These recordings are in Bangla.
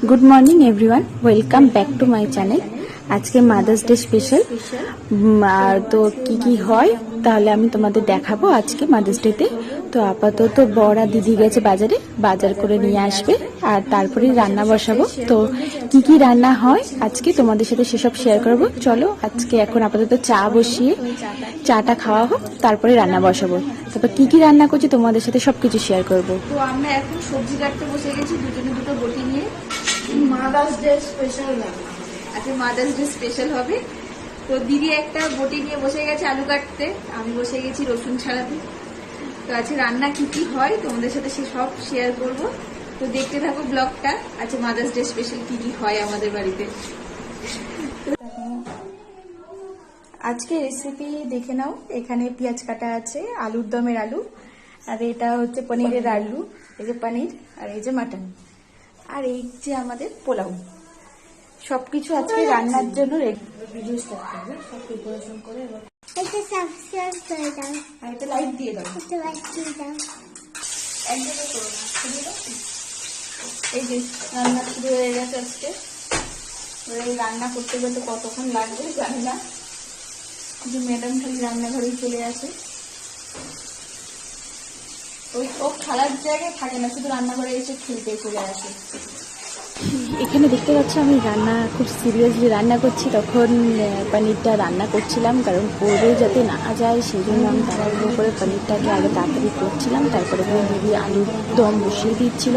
Good morning everyone, welcome back to my channel. আজকে মাদার্স ডে স্পেশাল। তো কি কি হয় তাহলে আমি তোমাদের দেখাবো আজকে মাদার্স ডেতে। তো আপাতত বড়া দিদি গেছে বাজারে, বাজার করে নিয়ে আসবে আর তারপরে রান্না বসাবো। তো কি কি রান্না হয় আজকে তোমাদের সাথে সেসব শেয়ার করবো। চলো আজকে এখন আপাতত চা বসিয়ে চাটা খাওয়া হোক, তারপরে রান্না বসাবো। তারপর কি কি রান্না করছি তোমাদের সাথে সবকিছু শেয়ার করবো। তো আমরা এখন সবজি কাটতে বসে গেছি, দুজনে দুটো বটি নিয়ে। মাদার্স ডে স্পেশাল রান্না আজকে, মাদার্স ডে স্পেশাল হবে। তো দিদি একটা বটি নিয়ে বসে গেছে আলু কাটতে, আমি বসে গেছি রসুন ছাড়াতে। তো আজকে রান্না কি কি হয় তোমাদের সাথে সে সব শেয়ার করব। তো দেখতে থাকো ব্লগটা। আজকে মাদার্স ডে স্পেশাল কি কি হয় আমাদের বাড়িতে। আজকে রেসিপি দেখে নাও। এখানে পেঁয়াজ কাটা আছে, আলুর দমের আলু, আর এটা হচ্ছে পনিরের আলু, এই যে পনির, আর এই যে মাটন, আর এই যে আমাদের পোলাও। সবকিছু আজকে রান্নার জন্য ভিডিও স্টার্ট করবে, সব প্রিপারেশন করে। এটা সাবস্ক্রাইব করে দাও, আর এটা লাইক দিয়ে দাও, এটা লাইক দিয়ে দাও। একদমই করো না, শুধু দাও। এই যে রান্না শুরু হয়ে গেছে আজকে। এই রান্না করতে করতে কতক্ষণ লাগবে জানি না, কিন্তু ম্যাডাম খালি রান্নাঘরেই চলে আসে। ওই ও খালার জায়গায় থাকে না, শুধু রান্নাঘরে এসে খেলতে চলে আসে। এখানে দেখতে পাচ্ছ আমি রান্না খুব সিরিয়াসলি রান্না করছি। তখন পনিরটা রান্না করছিলাম, কারণ পরে যাতে না যায় সেই জন্য আমি তাড়াহুড়ো করে পনিরটাকে আগে তাড়াতাড়ি করছিলাম। তারপরে দিদি আলুর দম বসিয়ে দিচ্ছিল।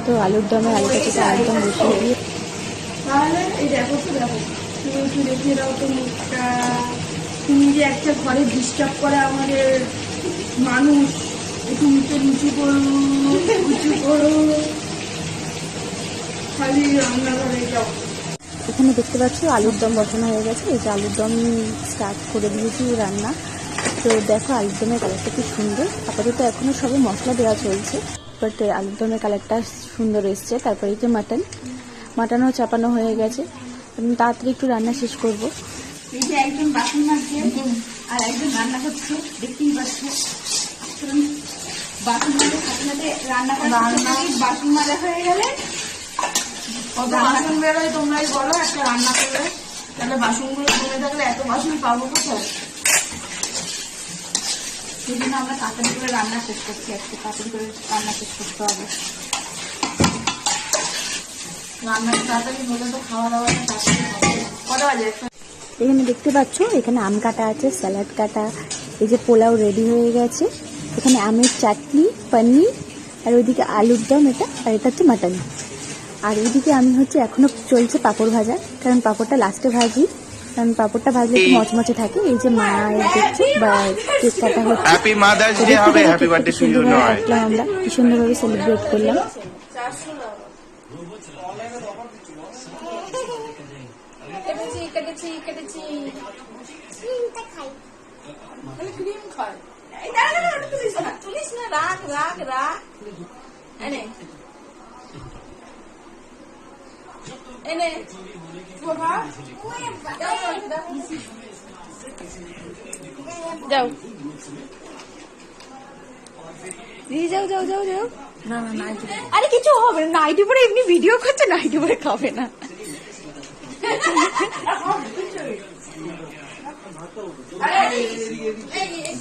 তো আলুর দমে আলুটা থেকে আলুর দম বসিয়ে দিয়ে তাহলে এই দেখো, তো দেখো, তুমি একটু দেখিয়ে দাও তো মুখটা। তুমি যে একটা ঘরে ডিস্টার্ব করে আমাদের মানুষ, একটু মুখে নিচু করো, উঁচু করো, খালি রান্নাঘরে যাও। এখানে দেখতে পাচ্ছ আলুর দম বসানো হয়ে গেছে। এই যে আলুর দম স্টার্ট করে দিয়েছি রান্না। তো দেখো আলুর দমের কালারটা কি সুন্দর। আপাতত এখনো সবে মশলা দেওয়া চলছে, বাট আলুর দমের কালারটা সুন্দর এসছে। তারপরে এই যে মাটনও চাপানো হয়ে গেছে। তাড়াতাড়ি একটু রান্না শেষ করবো। এই যে একজন বাসন মাজছে আর একজন রান্না করছে, দেখতেই পাচ্ছ। বাসন মাজে সাথে সাথে রান্না করে, বাসন মাজা হয়ে গেলে কত বাসন বেরোয় তোমরাই বলো। একটা রান্না করলে তাহলে বাসনগুলো জমে থাকলে এত বাসন পাবো কোথায়? সেই জন্য আমরা তাড়াতাড়ি করে রান্না শেষ করছি, একটু তাড়াতাড়ি করে রান্না শেষ করতে হবে। রান্নাটা তাড়াতাড়ি হলে তো খাওয়া দাওয়াটা তাড়াতাড়ি হবে। কটা বাজে? এখানে দেখতে পাচ্ছ এখানে আম কাটা আছে, স্যালাড কাটা, এই যে পোলাও রেডি হয়ে গেছে। এখানে আমের চাটনি, পনির, আর ওইদিকে আলুর দম, এটা আর এটা হচ্ছে মাটন। আর এইদিকে আমি হচ্ছে এখনো চলছে পাঁপড় ভাজা, কারণ পাঁপড়টা লাস্টে ভাজি, কারণ পাঁপড়টা ভাজলে একটু মচমচে থাকে। এই যে মা দেখছে বা কেক কাটা হচ্ছে। হ্যাপি মাদার্স ডে হবে, হ্যাপি বার্থডে টু ইউ নয়। আমরা কি সুন্দরভাবে সেলিব্রেট করলাম। কেটেছি। ক্রিমটা খাই। ক্রিম খায়। তুলিস না, রাখ। এনে যাও যাও। না, আরে কিছু হবে না। নাইটি পরে এমনি ভিডিও করছে, নাইটি পরে খাবে না।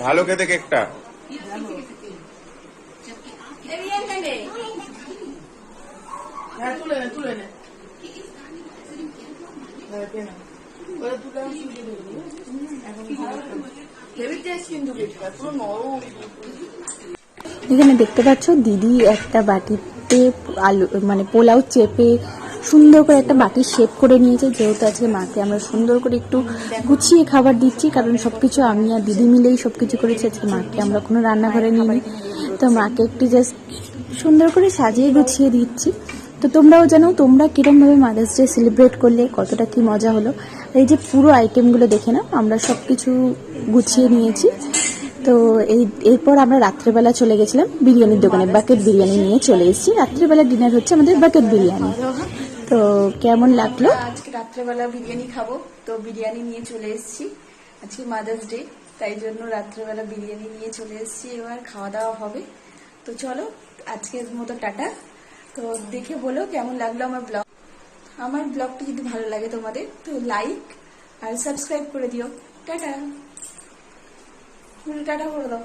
ভালো খেতে কেকটা। তুলে নে। এখানে দেখতে পাচ্ছ দিদি একটা বাটিতে আলু মানে পোলাও চেপে সুন্দর করে একটা বাটির শেপ করে নিয়েছে। যেহেতু আজকে মাকে আমরা সুন্দর করে একটু গুছিয়ে খাবার দিচ্ছি, কারণ সবকিছু আমি আর দিদি মিলেই সবকিছু করেছি। আজকে মাকে আমরা কোনো রান্নাঘরে নিইনি, তো মাকে একটু জাস্ট সুন্দর করে সাজিয়ে গুছিয়ে দিচ্ছি। তো তোমরাও জানো তোমরা কিরমভাবে মাদার্স ডে সেলিব্রেট করলে, কতটা কি মজা হলো। এই যে পুরো আইটেমগুলো দেখে নাও, আমরা সবকিছু গুছিয়ে নিয়েছি। তো এরপর আমরা রাত্রেবেলা চলে গেছিলাম বিরিয়ানির দোকানে, বাকেট বিরিয়ানি নিয়ে চলে এসেছি। রাত্রেবেলা ডিনার হচ্ছে আমাদের বাকেট বিরিয়ানি। তো কেমন লাগলো? আজকে রাত্রেবেলা বিরিয়ানি খাবো, তো বিরিয়ানি নিয়ে চলে এসেছি। আজকে মাদার্স ডে, তাই জন্য রাত্রেবেলা বিরিয়ানি নিয়ে চলে এসেছি। এবার খাওয়া দাওয়া হবে। তো চলো আজকের মতো টাটা। তো দেখে বলো কেমন লাগলো আমার ব্লগ। আমার ব্লগটা যদি ভালো লাগে তোমাদের তো লাইক আর সাবস্ক্রাইব করে দিও। টাটা, টাটা করে দাও।